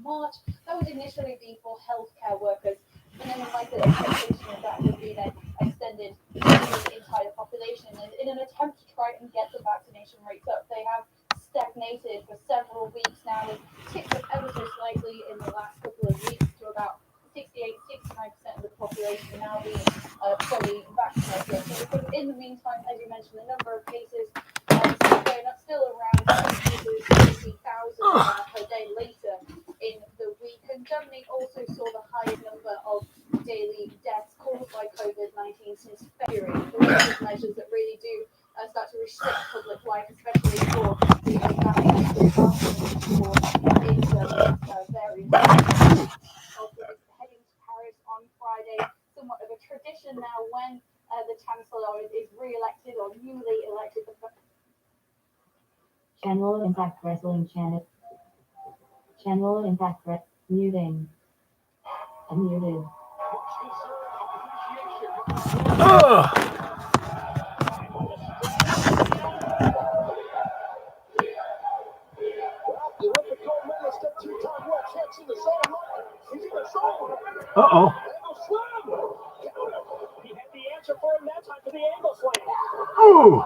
March. That would initially be for healthcare workers, and then like the expectation of that would be then extended to the entire population. And in an attempt to try and get the vaccination rates up, they have stagnated for several weeks now. It's ticked up ever so slightly in the last couple of weeks to about 69% of the population now being fully vaccinated. So in the meantime, as you mentioned, the number of cases still going up, still around 250,000 per day later in the week. And Germany also saw the highest number of daily deaths caused by COVID-19 since February. The latest measures that really do start to restrict public life, especially for the vaccinated people in Germany's various countries. Also, heading to Paris on Friday, somewhat of a tradition now when the Chancellor is re-elected or newly elected. Channel impact wrestling channel. Channel impact muting. Unmuted. Uh-oh. He had the answer for him that time for the angle slam. Ooh.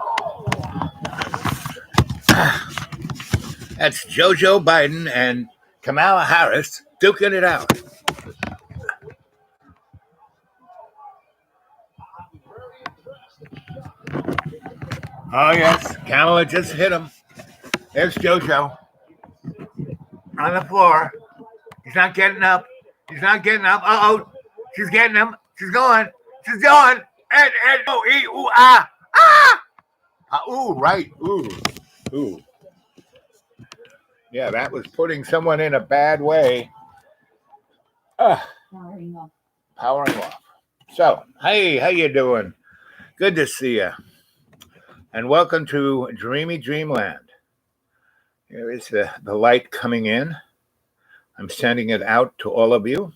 That's JoJo Biden and Kamala Harris duking it out. Oh, yes. Kamala just hit him. There's JoJo on the floor. He's not getting up. He's not getting up. Uh-oh. She's getting him. She's going. She's going. And oh, ooh, ah. Ah! Ooh, right. Ooh. Yeah, that was putting someone in a bad way. Powering off. So, hey, how you doing? Good to see you. And welcome to Dreamy Dreamland. Here is the light coming in. I'm sending it out to all of you.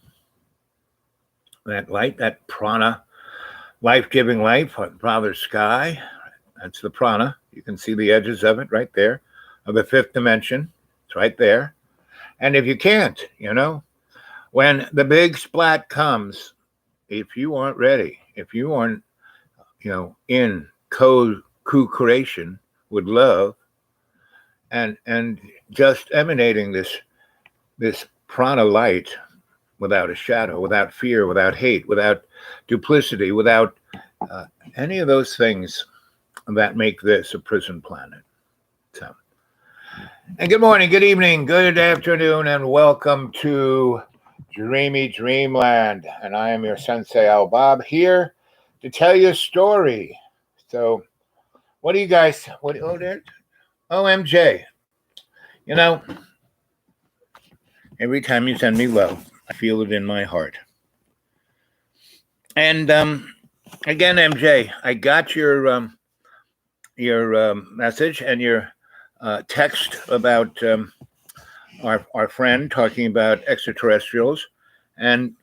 That light, that prana, life-giving light from Father Sky. That's the prana. You can see the edges of it right there, of the fifth dimension. It's right there. And if you can't, when the big splat comes, if you aren't ready, if you aren't, in co-creation with love and just emanating this prana light without a shadow, without fear, without hate, without duplicity, without any of those things that make this a prison planet. So, and good morning, good evening, good afternoon, and welcome to Dreamy Dreamland. And I am your Sensei Al Bob here to tell you a story. So, what do you guys? OMJ. Every time you send me love, I feel it in my heart. And again, MJ, I got your message and your text about our friend talking about extraterrestrials. And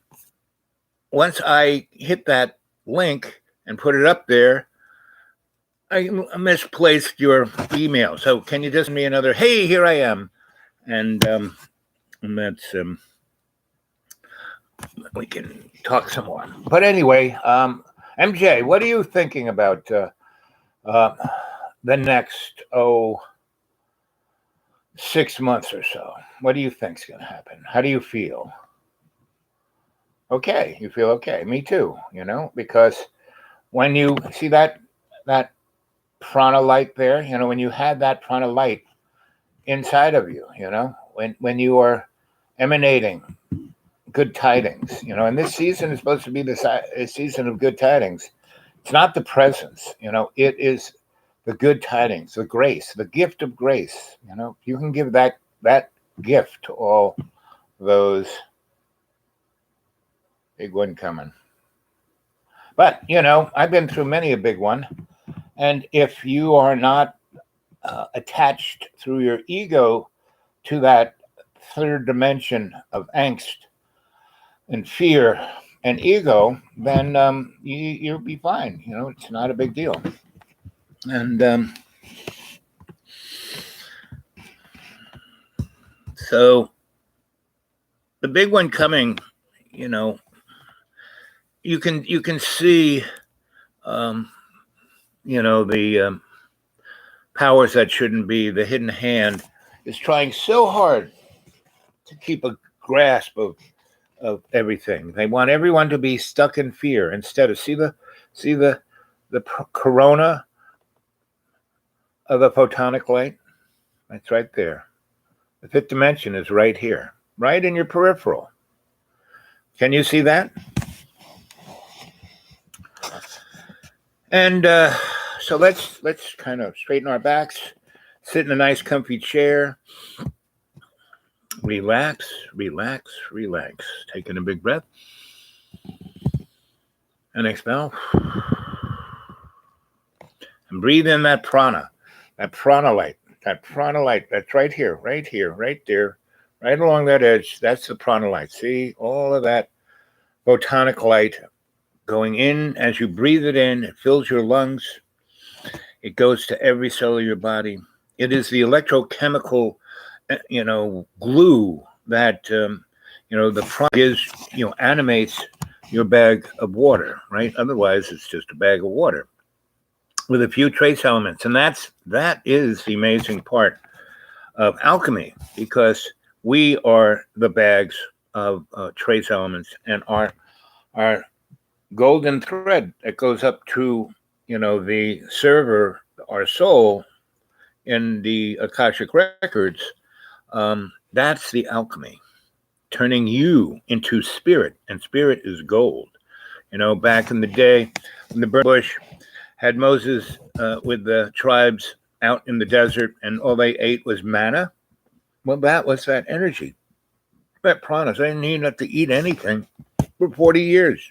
once I hit that link and put it up there, I misplaced your email. So can you just send me another, hey, here I am. And that's, we can talk some more. But anyway, MJ, what are you thinking about the next, 6 months or so? What do you think's going to happen? How do you feel? Okay, you feel okay. Me too, because when you see that prana light there, when you had that prana light inside of you, when you are emanating good tidings, and this season is supposed to be a season of good tidings. It's not the presence, it is the good tidings, the grace, the gift of grace. You can give that gift to all those. Big one coming. But, I've been through many a big one. And if you are not attached through your ego to that third dimension of angst and fear and ego, then you'll be fine. It's not a big deal. And so the big one coming, you know, you can see, um, the powers that shouldn't be. The hidden hand is trying so hard to keep a grasp of everything. They want everyone to be stuck in fear instead of see the corona of the photonic light. That's right there. The fifth dimension is right here, right in your peripheral. Can you see that? And so let's kind of straighten our backs, sit in a nice comfy chair, relax, relax, relax. Taking a big breath and exhale. And breathe in that prana light, that's right here, right there, right along that edge. That's the prana light. See all of that photonic light going in as you breathe it in. It fills your lungs. It goes to every cell of your body. It is the electrochemical, glue that, the prana is, animates your bag of water, right? Otherwise, it's just a bag of water with a few trace elements. And that is the amazing part of alchemy, because we are the bags of trace elements, and our golden thread that goes up to, the server, our soul, in the Akashic records, that's the alchemy, turning you into spirit, and spirit is gold. Back in the day, when the burning bush had Moses with the tribes out in the desert, and all they ate was manna. Well, that was that energy, that prana. They didn't need not to eat anything for 40 years.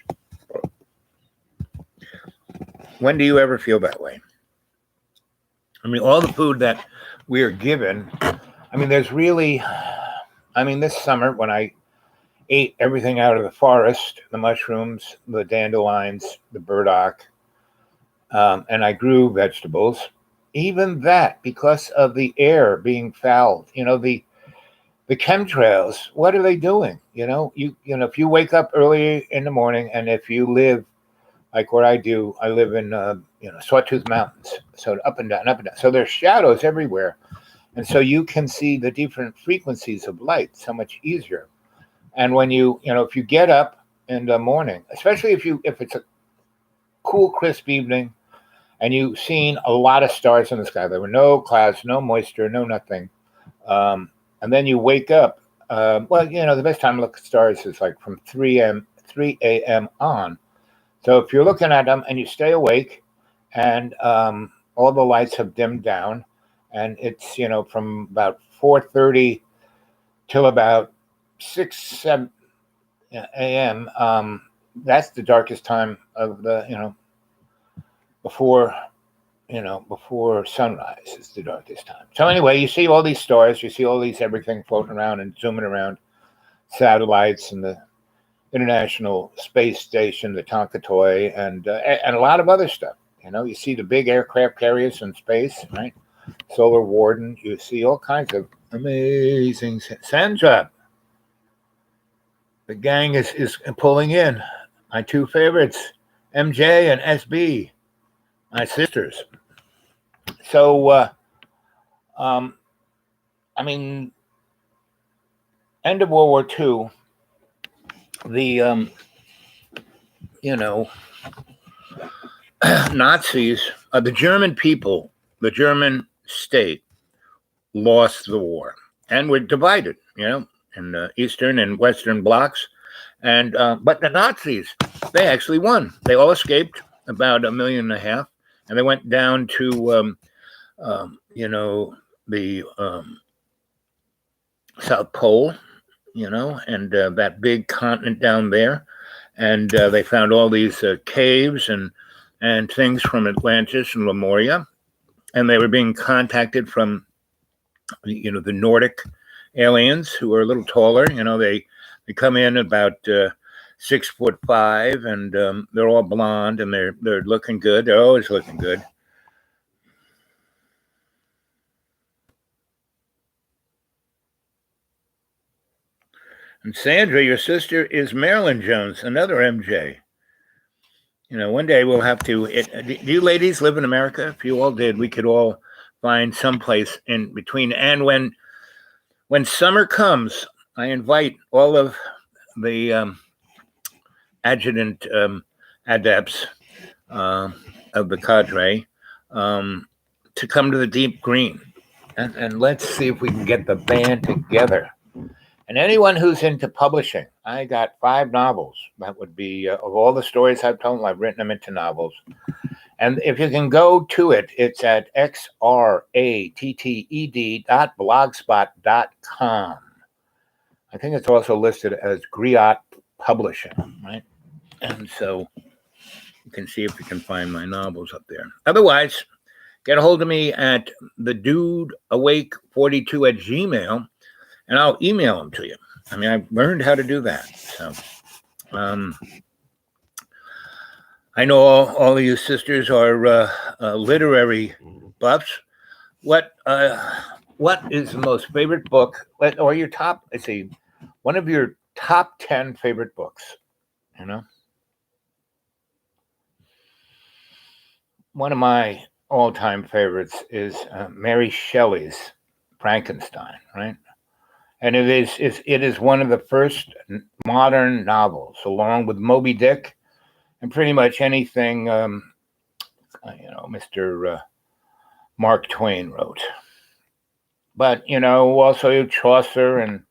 When do you ever feel that way? I mean, all the food that we are given, there's really, this summer when I ate everything out of the forest, the mushrooms, the dandelions, the burdock, and I grew vegetables. Even that, because of the air being fouled, the chemtrails, what are they doing? If you wake up early in the morning, and if you live like what I do, I live in Sawtooth Mountains, so up and down, up and down. So there's shadows everywhere, and so you can see the different frequencies of light so much easier. And when if you get up in the morning, especially if it's a cool, crisp evening, and you've seen a lot of stars in the sky. There were no clouds, no moisture, no nothing. And then you wake up. The best time to look at stars is like from 3 a.m. on. So if you're looking at them and you stay awake, and all the lights have dimmed down, and it's, from about 4:30 till about 6-7 a.m., that's the darkest time of the, before sunrise is the darkest time. So anyway, you see all these stars, you see all these everything floating around and zooming around, satellites and the International Space Station, the Tonkatoy, and a lot of other stuff. You see the big aircraft carriers in space, right? Solar Warden. You see all kinds of amazing. Sandra, the gang is pulling in. My two favorites, MJ and SB. My sisters. So, end of World War II, the, Nazis, the German people, the German state lost the war, and were divided, in the Eastern and Western blocks. And but the Nazis, they actually won. They all escaped, about 1.5 million, and they went down to the South Pole, and that big continent down there, and they found all these caves and things from Atlantis and Lemuria, and they were being contacted from the Nordic aliens, who are a little taller. They come in about 6'5", and they're all blonde, and they're looking good. They're always looking good. And Sandra, your sister, is Marilyn Jones, another MJ. One day we'll have to. Do you ladies live in America? If you all did, we could all find someplace in between. And when summer comes, I invite all of the adjutant adepts of the cadre to come to the Deep Green, and let's see if we can get the band together. And anyone who's into publishing, I got 5 novels. That would be, of all the stories I've told, I've written them into novels. And if you can go to it, it's at xratted.blogspot.com. I think it's also listed as Griot Publishing, right? And so you can see if you can find my novels up there. Otherwise, get a hold of me at thedudeawake42@gmail.com. And I'll email them to you. I mean, I've learned how to do that. So I know all of you sisters are literary buffs. What is the most favorite book, or your top, let's see, one of your top 10 favorite books? One of my all-time favorites is Mary Shelley's Frankenstein, right? And it is one of the first modern novels, along with Moby Dick and pretty much anything Mr. Mark Twain wrote. But also Chaucer and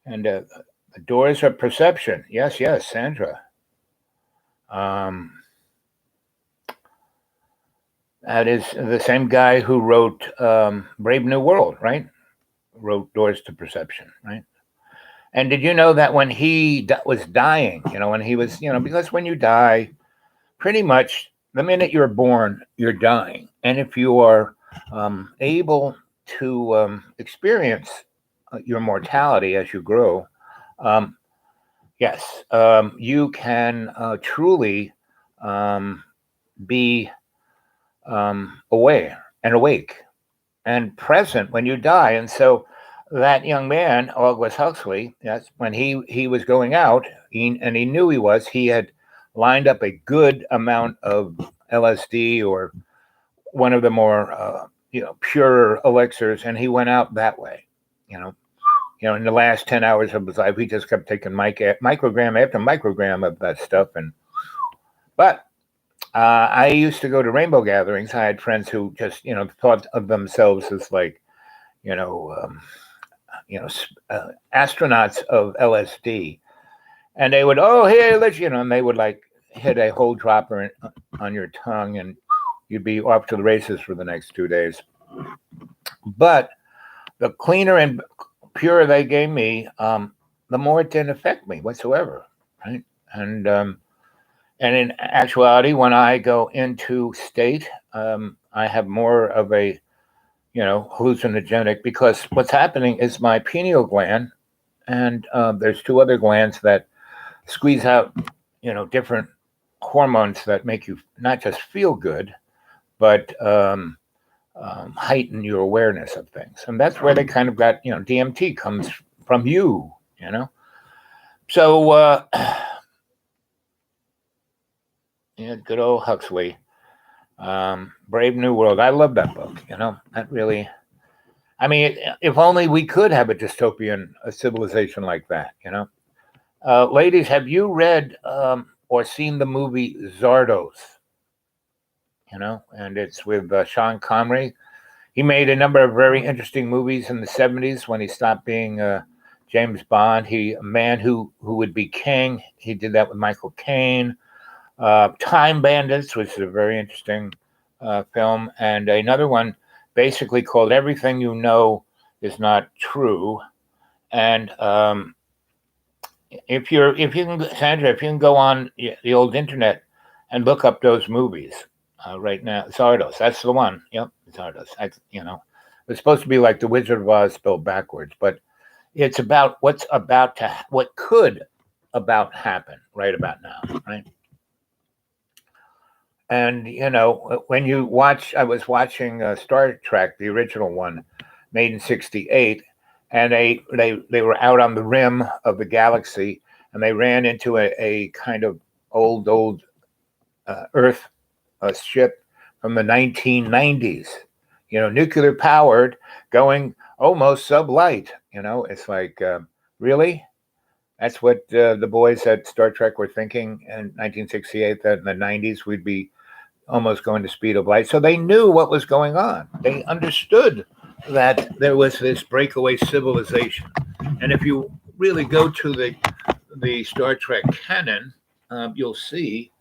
the Doors of Perception. Yes, Sandra. That is the same guy who wrote Brave New World, right? Wrote Doors to Perception, right? And did you know that when he was dying, when he was, because when you die, pretty much the minute you're born, you're dying. And if you are able to experience your mortality as you grow, yes, you can truly be aware and awake and present when you die. And so that young man, Aldous Huxley, yes, when he was going out, and he knew he had lined up a good amount of LSD or one of the more pure elixirs, and he went out that way. In the last 10 hours of his life, he just kept taking microgram after microgram of that stuff. But I used to go to rainbow gatherings. I had friends who just, thought of themselves as like, astronauts of LSD, and they would, here, let's, and they would like hit a whole dropper on your tongue, and you'd be off to the races for the next 2 days. But the cleaner and purer they gave me, the more it didn't affect me whatsoever, right? And in actuality, when I go into state, I have more of a hallucinogenic, because what's happening is my pineal gland, and there's 2 other glands that squeeze out, different hormones that make you not just feel good, but heighten your awareness of things. And that's where they kind of got, DMT comes from you. So, good old Huxley. Brave New World. I love that book. That really, I mean, if only we could have a dystopian civilization like that. Ladies, have you read or seen the movie Zardos? And it's with Sean Connery. He made a number of very interesting movies in the 70s when he stopped being James Bond. A Man Who Would Be King. He did that with Michael Caine. Time Bandits, which is a very interesting film, and another one basically called Everything You Know Is Not True. And if you can, Sandra, if you can go on the old internet and look up those movies right now, Zardos, that's the one. Yep, Zardos. It's supposed to be like The Wizard of Oz spelled backwards, but it's about what could happen right about now, right? And, when you watch, I was watching Star Trek, the original one, made in 1968, and they were out on the rim of the galaxy, and they ran into a kind of old Earth ship from the 1990s. Nuclear powered, going almost sublight. It's like, really? That's what the boys at Star Trek were thinking in 1968, that in the 90s we'd be almost going to speed of light. So they knew what was going on. They understood that there was this breakaway civilization. And if you really go to the Star Trek canon, you'll see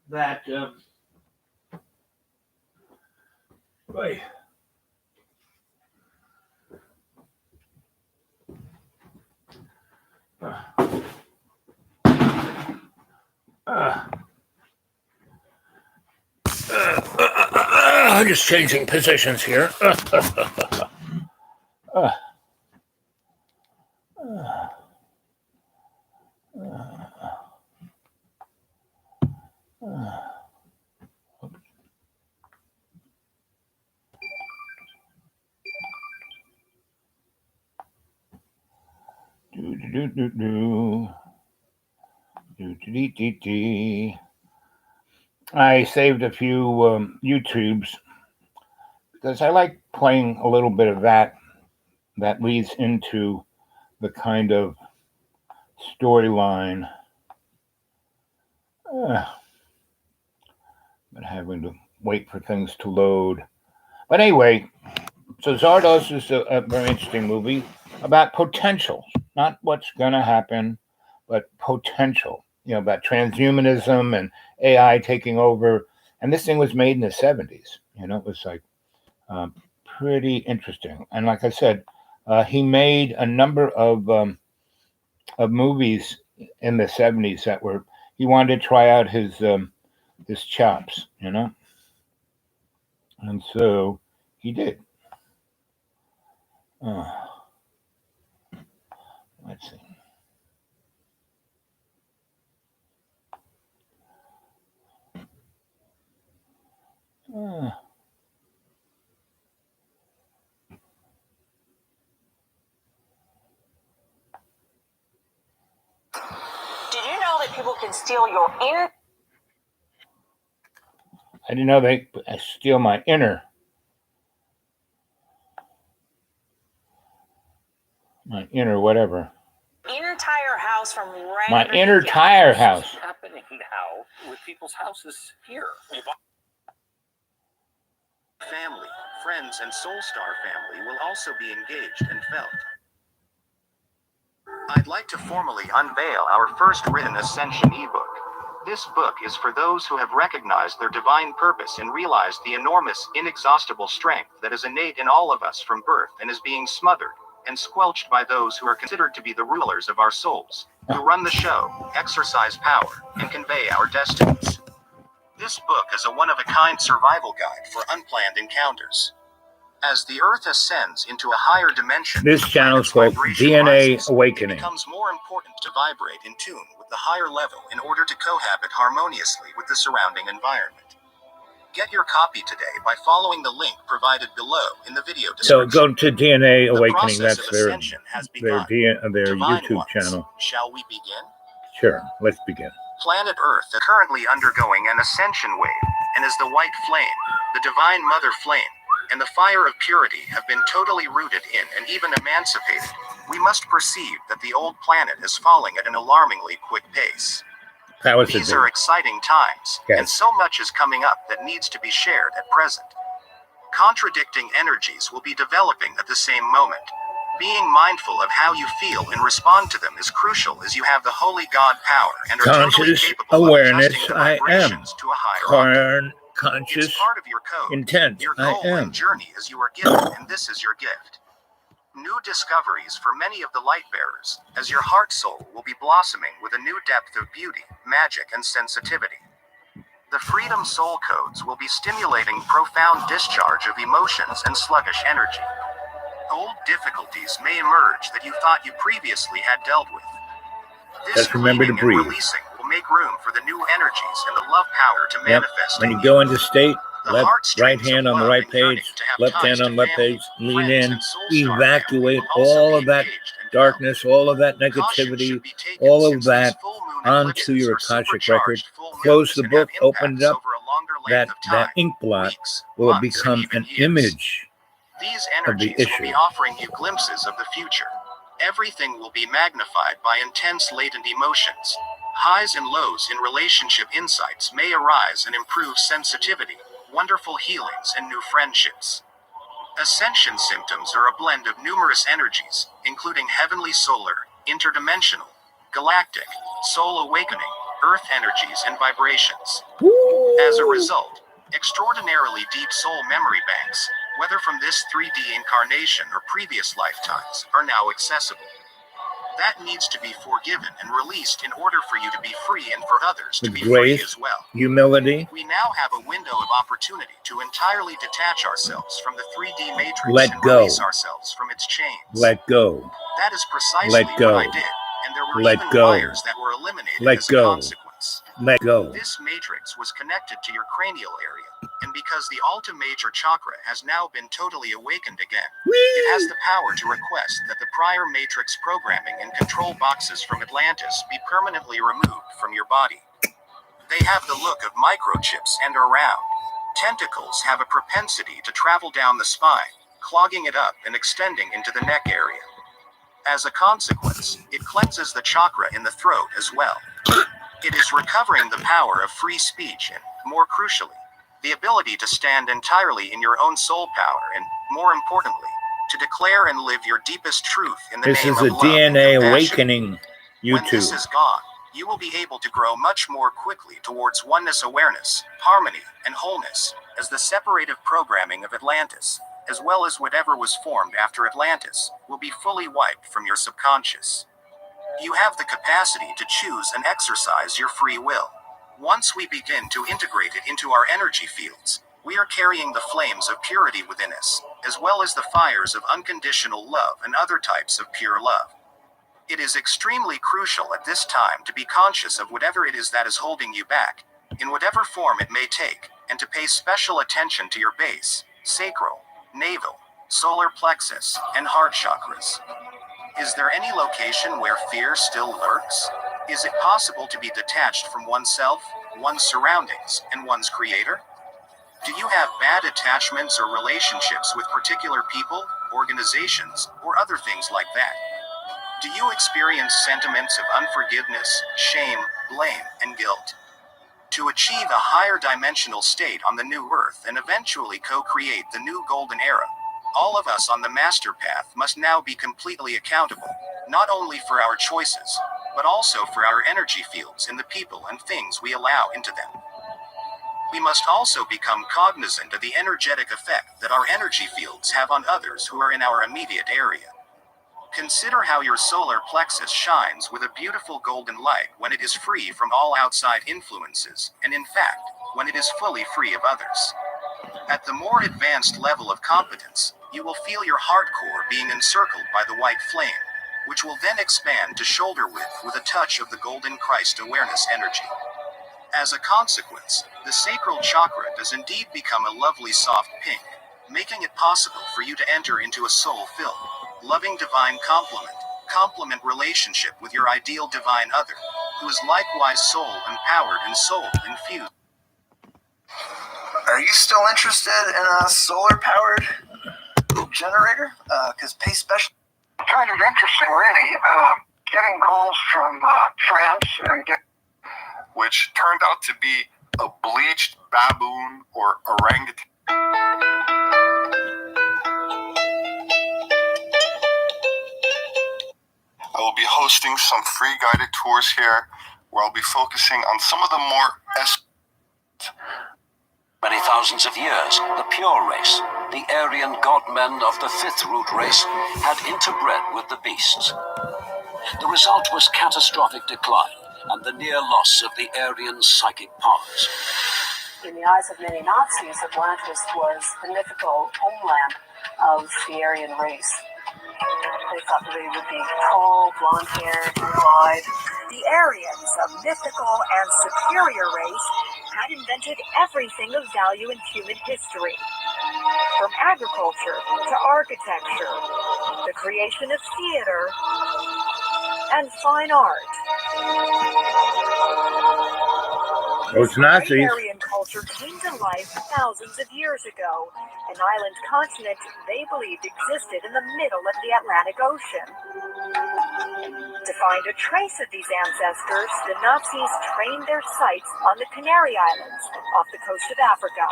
that. Boy. I'm just changing positions here. I saved a few YouTubes because I like playing a little bit of that leads into the kind of storyline. But having to wait for things to load. But anyway, so Zardos is a very interesting movie about potential, not what's going to happen, but potential. About transhumanism and AI taking over. And this thing was made in the 70s. It was like pretty interesting. And like I said, he made a number of movies in the 70s that were, he wanted to try out his chops, and so he did. Let's see. Did you know that people can steal your inner? I didn't know they steal my inner whatever. Entire house from right my inner tire house. What's happening now with people's houses here? Family, friends, and Soulstar family will also be engaged and felt. I'd like to formally unveil our first written Ascension ebook. This book is for those who have recognized their divine purpose and realized the enormous, inexhaustible strength that is innate in all of us from birth and is being smothered and squelched by those who are considered to be the rulers of our souls, who run the show, exercise power, and convey our destinies. This book is a one-of-a-kind survival guide for unplanned encounters. As the Earth ascends into a higher dimension, this channel is called DNA Awakening. It becomes more important to vibrate in tune with the higher level in order to cohabit harmoniously with the surrounding environment. Get your copy today by following the link provided below in the video description. So go to DNA Awakening. That's their Divine YouTube ones, channel. Shall we begin? Sure, let's begin. Planet Earth is currently undergoing an ascension wave, and as the white flame, the divine mother flame, and the fire of purity have been totally rooted in and even emancipated, we must perceive that the old planet is falling at an alarmingly quick pace. These are exciting times, yes. And so much is coming up that needs to be shared at present. Contradicting energies will be developing at the same moment. Being mindful of how you feel and respond to them is crucial, as you have the holy God power and are totally capable awareness, of adjusting the vibrations to a higher conscious It's part of your code, intent. your goal and journey as you are given, and this is your gift. New discoveries for many of the light bearers, as your heart soul will be blossoming with a new depth of beauty, magic, and sensitivity. The Freedom Soul Codes will be stimulating profound discharge of emotions and sluggish energy. Old difficulties may emerge that you thought you previously had dealt with. This Just remember to cleaning and breathe. releasing will make room for the new energies and the love power to manifest. When you go into state, The Left, right heartstrings of hand on the love right and yearning page, to have left ties hand to on left family, page, lean friends, in, and soul star family evacuate will also all be of that engaged and felt. darkness, all of that Caution negativity, should be taken all of since these that full moon onto eclipses your are Akashic record. supercharged full Close moons the and have book, open it impacts up. over a longer That length of time, ink blot weeks, will months, and become even an years. image These of the energies will issue. be offering you glimpses of the future. Everything will be magnified by intense latent emotions. Highs and lows in relationship insights may arise and improve sensitivity, wonderful healings, and new friendships. Ascension symptoms are a blend of numerous energies, including heavenly solar, interdimensional, galactic, soul awakening, earth energies, and vibrations. As a result, extraordinarily deep soul memory banks, whether from this 3D incarnation or previous lifetimes, are now accessible. That needs to be forgiven and released in order for you to be free and for others to With be free grace, as well. humility, We now have a window of opportunity to entirely detach ourselves from the 3D matrix let and go. release ourselves from its chains. Let go. That is precisely Let go. what I did, and there were Let even go. wires that were eliminated Let as go. a consequence. Let go. This matrix was connected to your cranial area, and because the Alta Major Chakra has now been totally awakened again, it has the power to request that the prior matrix programming and control boxes from Atlantis be permanently removed from your body. They have the look of microchips and are round. Tentacles have a propensity to travel down the spine, clogging it up and extending into the neck area. As a consequence, it cleanses the chakra in the throat as well. It is recovering the power of free speech and, more crucially, the ability to stand entirely in your own soul power and, more importantly, to declare and live your deepest truth in the This name is of a love and DNA compassion. awakening When this YouTube. is gone, you will be able to grow much more quickly towards oneness awareness, harmony, and wholeness, as the separative programming of Atlantis, as well as whatever was formed after Atlantis, will be fully wiped from your subconscious. You have the capacity to choose and exercise your free will. Once we begin to integrate it into our energy fields, we are carrying the flames of purity within us, as well as the fires of unconditional love and other types of pure love. It is extremely crucial at this time to be conscious of whatever it is that is holding you back, in whatever form it may take, and to pay special attention to your base, sacral, navel, solar plexus, and heart chakras. Is there any location where fear still lurks? Is it possible to be detached from oneself, one's surroundings, and one's creator? Do you have bad attachments or relationships with particular people, organizations, or other things like that? Do you experience sentiments of unforgiveness, shame, blame, and guilt? To achieve a higher dimensional state on the new earth and eventually co-create the new golden era, all of us on the master path must now be completely accountable, not only for our choices, but also for our energy fields and the people and things we allow into them. We must also become cognizant of the energetic effect that our energy fields have on others who are in our immediate area. Consider how your solar plexus shines with a beautiful golden light when it is free from all outside influences, and in fact, when it is fully free of others. At the more advanced level of competence, you will feel your heart core being encircled by the white flame, which will then expand to shoulder width with a touch of the golden Christ awareness energy. As a consequence, the sacral chakra does indeed become a lovely soft pink, making it possible for you to enter into a soul-filled, loving divine complement relationship with your ideal divine other, who is likewise soul-empowered and soul-infused. Are you still interested in a solar-powered generator? Because pay special. Kind of interesting, really. Getting calls from France and which turned out to be a bleached baboon or orangutan. I will be hosting some free guided tours here where I'll be focusing on some of the more Many thousands of years, the pure race, the Aryan god-men of the fifth root race, had interbred with the beasts. The result was catastrophic decline and the near loss of the Aryan psychic powers. In the eyes of many Nazis, Atlantis was the mythical homeland of the Aryan race. They thought that they would be tall, blonde-haired, blue-eyed. The Aryans, a mythical and superior race, had invented everything of value in human history, from agriculture to architecture, the creation of theater, and fine art. Those Nazis. Aryan culture came to life thousands of years ago, an island continent they believed existed in the middle of the Atlantic Ocean. To find a trace of these ancestors, the Nazis trained their sights on the Canary Islands off the coast of Africa.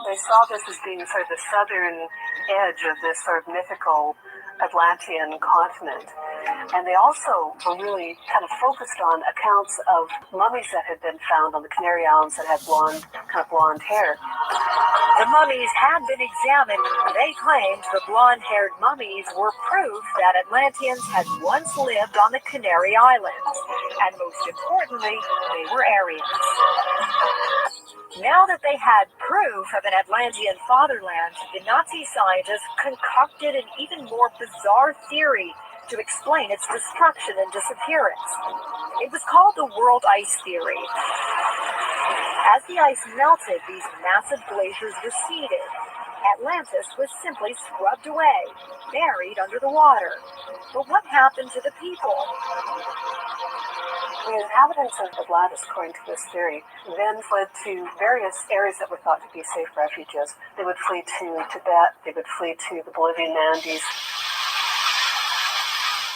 They saw this as being sort of the southern edge of this sort of mythical Atlantean continent. And they also were really kind of focused on accounts of mummies that had been found on the Canary Islands that had blonde hair. The mummies had been examined. They claimed the blonde-haired mummies were proof that Atlanteans had once lived on the Canary Islands. And most importantly, they were Aryans. Now that they had proof of an Atlantean fatherland, the Nazi scientists concocted an even more bizarre theory to explain its destruction and disappearance. It was called the world ice theory. As the ice melted, these massive glaciers receded. Atlantis was simply scrubbed away, buried under the water. But what happened to the people? The inhabitants of Atlantis, according to this theory, then fled to various areas that were thought to be safe refuges. They would flee to Tibet, they would flee to the Bolivian Andes.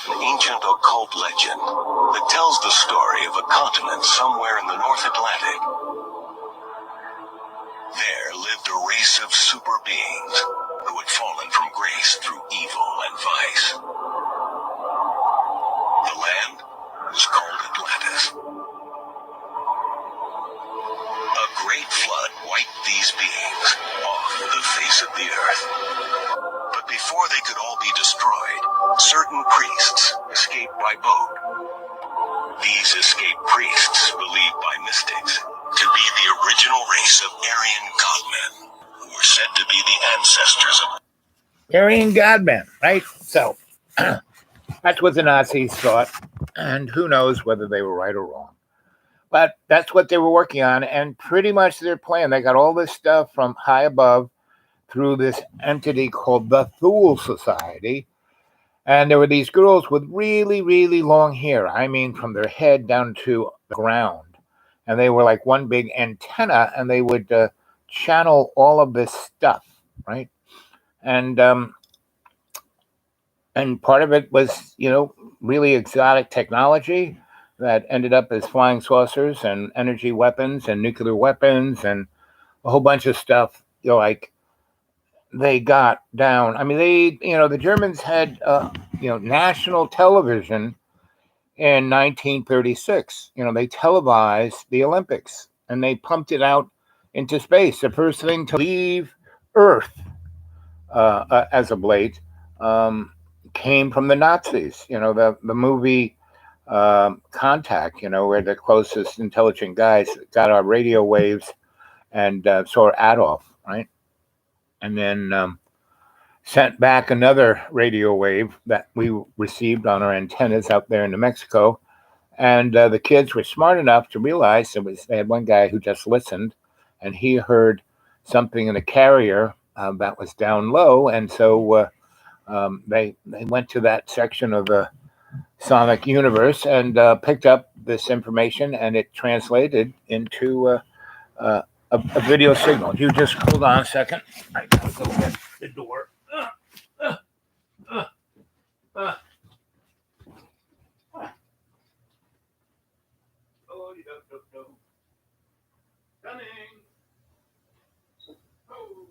An ancient occult legend that tells the story of a continent somewhere in the North Atlantic. There lived a race of super beings who had fallen from grace through evil and vice. The land was called Atlantis. A great flood wiped these beings off the face of the earth. But before they could all be destroyed, certain priests escaped by boat. These escaped priests, believed by mystics, to be the original race of Aryan godmen, who were said to be the ancestors of Aryan godmen, right? So that's what the Nazis thought, and who knows whether they were right or wrong. But that's what they were working on, and pretty much their plan. They got all this stuff from high above through this entity called the Thule Society. And there were these girls with really, really long hair. I mean, from their head down to the ground. And they were like one big antenna, and they would channel all of this stuff, right? And part of it was, really exotic technology that ended up as flying saucers and energy weapons and nuclear weapons and a whole bunch of stuff, like they got down. I mean, the Germans had, national television in 1936. They televised the Olympics and they pumped it out into space. The first thing to leave Earth as of late came from the Nazis. The movie Contact, where the closest intelligent guys got our radio waves and saw Adolf, right? And then sent back another radio wave that we received on our antennas out there in New Mexico. And the kids were smart enough to realize they had one guy who just listened, and he heard something in a carrier that was down low. And so they went to that section of the sonic universe and picked up this information, and it translated into a video signal. You just hold on a second. I gotta go get the door. Coming. Oh.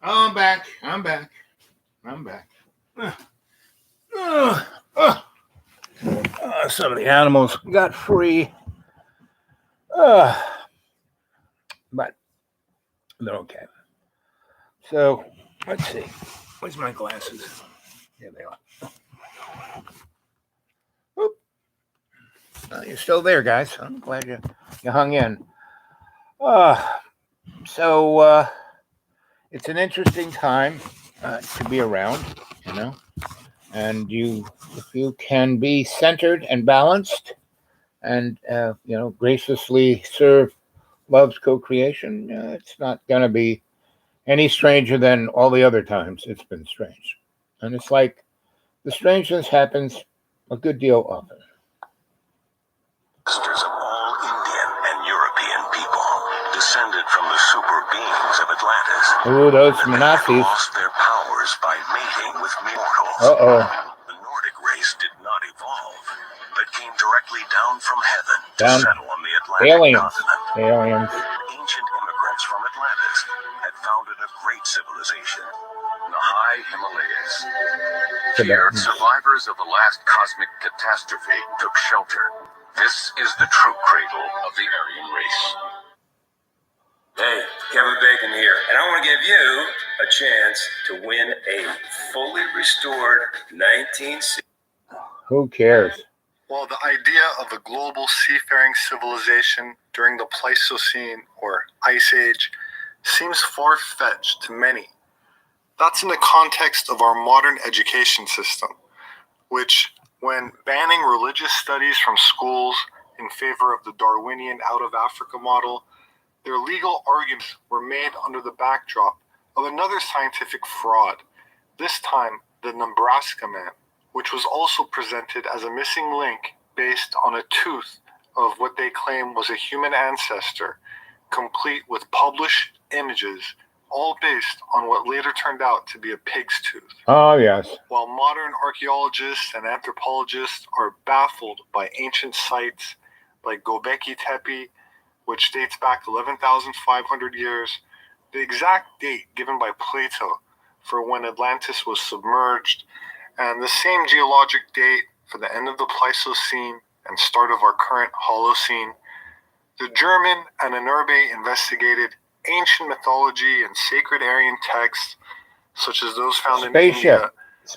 Oh, I'm back. Some of the animals got free. But they're okay. So, let's see. Where's my glasses? There they are. Oop. Well, you're still there, guys. I'm glad you hung in. So, it's an interesting time to be around, and if you can be centered and balanced and, graciously serve love's co-creation, it's not going to be any stranger than all the other times it's been strange. And it's like the strangeness happens a good deal often. Ancestors of all Indian and European people, descended from the super beings of Atlantis. Ooh, those They Manassis. lost their powers by mating with mortals. Uh-oh. The Nordic race did not evolve, but came directly down from heaven to settle on the Atlantic continent. Aliens. Ancient immigrants from Atlantis had founded a great civilization in the high Himalayas. Here, survivors of the last cosmic catastrophe took shelter. This is the true cradle of the Aryan race. Hey, Kevin Bacon here, and I want to give you a chance to win a fully restored 1960s. Who cares? Well, the idea of a global seafaring civilization during the Pleistocene or Ice Age seems far-fetched to many. That's in the context of our modern education system, which, when banning religious studies from schools in favor of the Darwinian out-of-Africa model, their legal arguments were made under the backdrop of another scientific fraud, this time the Nebraska Man, which was also presented as a missing link based on a tooth of what they claim was a human ancestor, complete with published images, all based on what later turned out to be a pig's tooth. Oh, yes. While modern archaeologists and anthropologists are baffled by ancient sites like Göbekli Tepe, which dates back 11,500 years, the exact date given by Plato for when Atlantis was submerged, and the same geologic date for the end of the Pleistocene and start of our current Holocene, the German and Anerbe investigated ancient mythology and sacred Aryan texts, such as those found in India,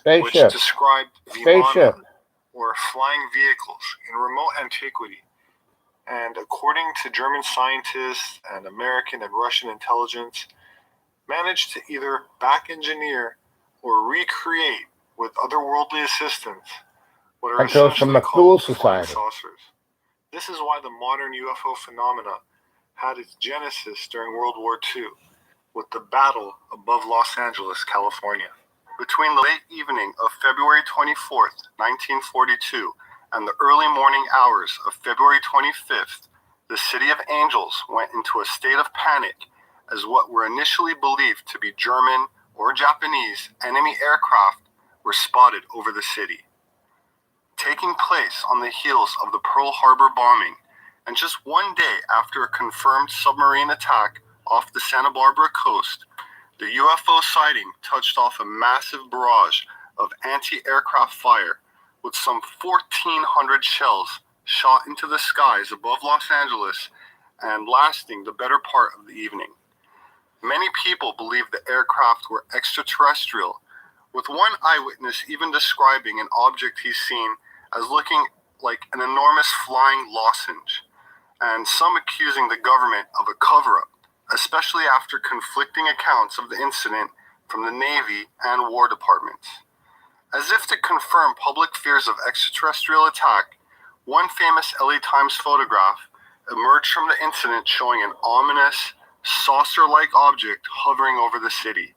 which described Vimana, or flying vehicles, in remote antiquity. And according to German scientists and American and Russian intelligence, managed to either back-engineer or recreate with otherworldly assistance what are essentially called flying saucers. This is why the modern UFO phenomena had its genesis during World War II, with the battle above Los Angeles, California. Between the late evening of February 24th, 1942, and the early morning hours of February 25th, the City of Angels went into a state of panic as what were initially believed to be German or Japanese enemy aircraft were spotted over the city. Taking place on the heels of the Pearl Harbor bombing, and just one day after a confirmed submarine attack off the Santa Barbara coast, the UFO sighting touched off a massive barrage of anti-aircraft fire with some 1,400 shells shot into the skies above Los Angeles and lasting the better part of the evening. Many people believe the aircraft were extraterrestrial, with one eyewitness even describing an object he's seen as looking like an enormous flying lozenge, and some accusing the government of a cover-up, especially after conflicting accounts of the incident from the Navy and War Departments. As if to confirm public fears of extraterrestrial attack, one famous LA Times photograph emerged from the incident showing an ominous, saucer-like object hovering over the city.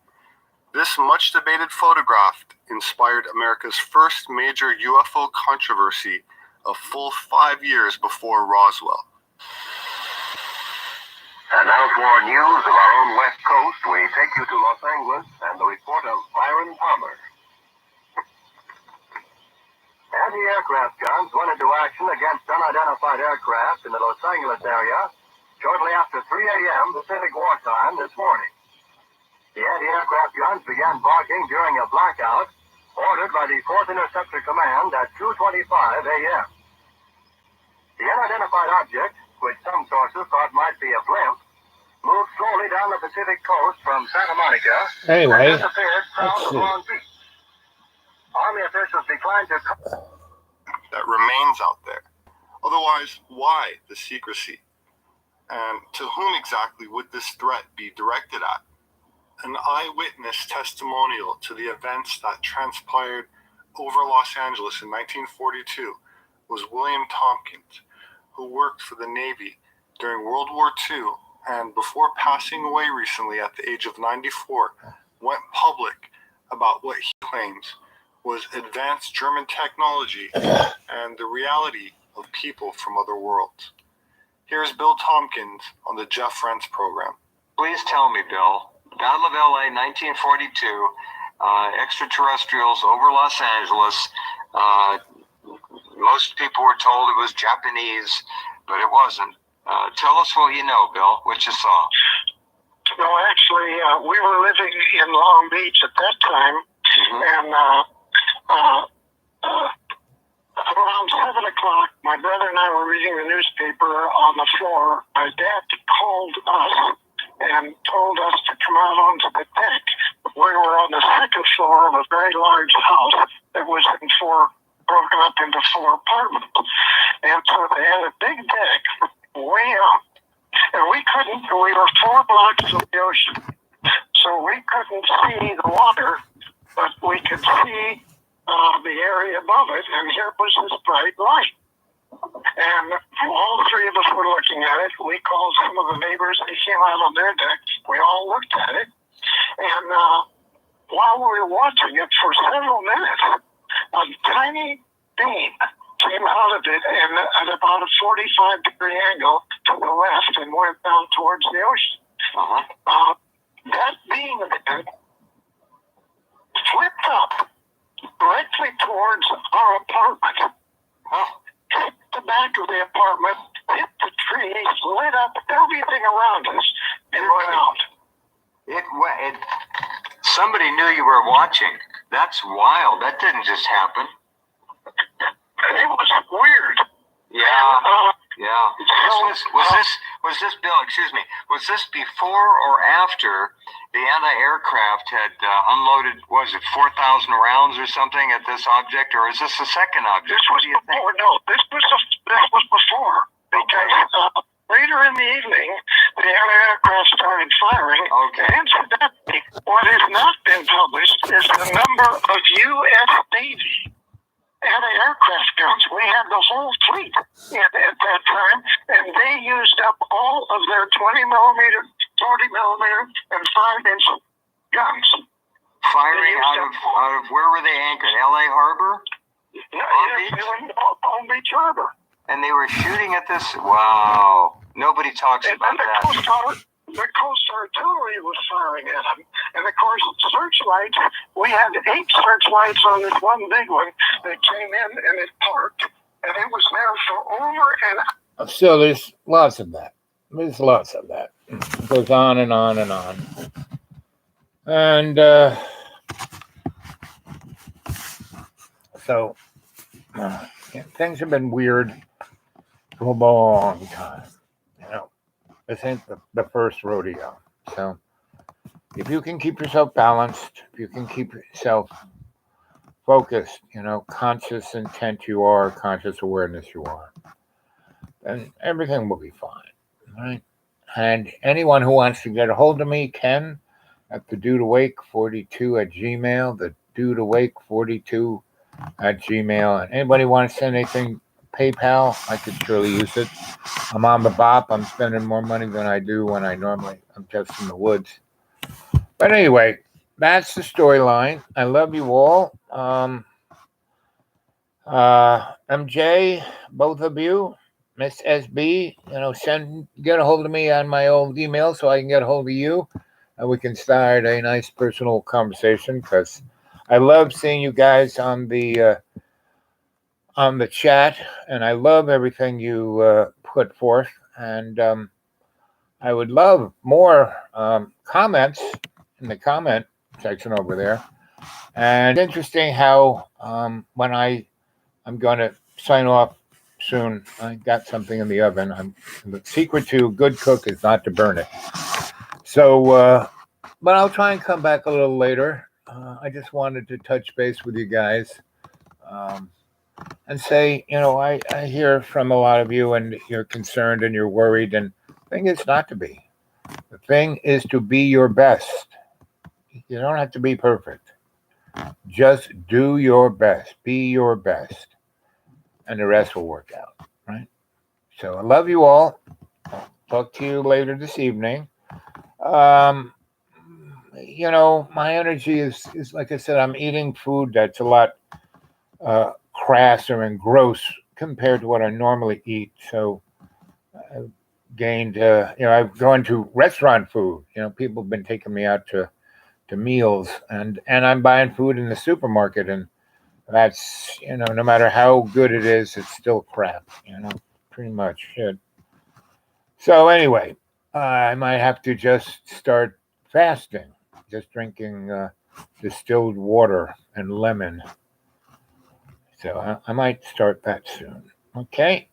This much-debated photograph inspired America's first major UFO controversy a full 5 years before Roswell. And now for news of our own West Coast, we take you to Los Angeles and the report of Byron Palmer. Anti-aircraft guns went into action against unidentified aircraft in the Los Angeles area shortly after 3 a.m. Pacific War Time this morning. The anti-aircraft guns began barking during a blackout ordered by the 4th Interceptor Command at 2:25 a.m. The unidentified object, which some sources thought might be a blimp, moved slowly down the Pacific coast from Santa Monica Anyway, and disappeared south of Long Beach. Army officials declined to... That remains out there. Otherwise, why the secrecy? And to whom exactly would this threat be directed at? An eyewitness testimonial to the events that transpired over Los Angeles in 1942 was William Tompkins, who worked for the Navy during World War II and before passing away recently at the age of 94, went public about what he claims was advanced German technology and the reality of people from other worlds. Here's Bill Tompkins on the Jeff Rentz program. Please tell me, Bill, Battle of LA 1942, extraterrestrials over Los Angeles. Most people were told it was Japanese, but it wasn't. Tell us what you know, Bill, what you saw. No, actually, we were living in Long Beach at that time, and around 7 o'clock, my brother and I were reading the newspaper on the floor. My dad called us and told us to come out onto the deck. We were on the second floor of a very large house that was broken up into 4 apartments. And so they had a big deck way up. And we were 4 blocks from the ocean. So we couldn't see the water, but we could see the area above it, and here was this bright light. And all 3 of us were looking at it. We called some of the neighbors. They came out on their decks. We all looked at it. And while we were watching it for several minutes, a tiny beam came out of it and at about a 45-degree angle to the left and went down towards the ocean. That beam then flipped up directly towards our apartment. Hit the back of the apartment, hit the trees, lit up everything around us, and went out. Somebody knew you were watching. That's wild. That didn't just happen. It was weird. Yeah. Was this Bill? Excuse me. Was this before or after the anti-aircraft had unloaded? Was it 4,000 rounds or something at this object, or is this the second object? This was before. No, this was before, because later in the evening the anti-aircraft started firing. And incidentally, what has not been published is the number of U.S. Navy anti-aircraft guns. We had the whole fleet at that time, and they used up all of their 20 millimeter, 40 millimeter, and 5-inch guns. Firing out of where were they anchored? L.A. Harbor? Palm Beach Harbor. And they were shooting at this. Wow. Nobody talks about that. The Coast Artillery was firing at them. And of course, searchlights, we had 8 searchlights on this one big one that came in and it parked. And it was there for over an... So there's lots of that. There's lots of that. It goes on and on and on. And so things have been weird for a long time. This ain't the first rodeo. So if you can keep yourself balanced, if you can keep yourself focused, conscious intent you are, conscious awareness you are, then everything will be fine, right? And anyone who wants to get a hold of me can at the dudeawake42 at Gmail, the dudeawake42 at Gmail. And anybody want to send anything, PayPal, I could surely use it. I'm on the bop. I'm spending more money than I do when I'm just in the woods. But anyway, that's the storyline. I love you all. MJ, both of you, Miss SB, get a hold of me on my old email so I can get a hold of you and we can start a nice personal conversation, because I love seeing you guys on the chat, and I love everything you put forth, and I would love more comments in the comment section over there. And interesting how when I'm going to sign off soon, I got something in the oven. The secret to good cook is not to burn it. So, but I'll try and come back a little later. I just wanted to touch base with you guys and say, I hear from a lot of you, and you're concerned and you're worried. And the thing is not to be. The thing is to be your best. You don't have to be perfect. Just do your best. Be your best. And the rest will work out, right? So I love you all. I'll talk to you later this evening. My energy is like I said, I'm eating food that's a lot crasser and gross compared to what I normally eat. So I've gained, I've gone to restaurant food. People have been taking me out to meals, and I'm buying food in the supermarket, and that's, no matter how good it is, it's still crap, pretty much shit. So anyway, I might have to just start fasting, just drinking distilled water and lemon. So I might start that soon. Okay.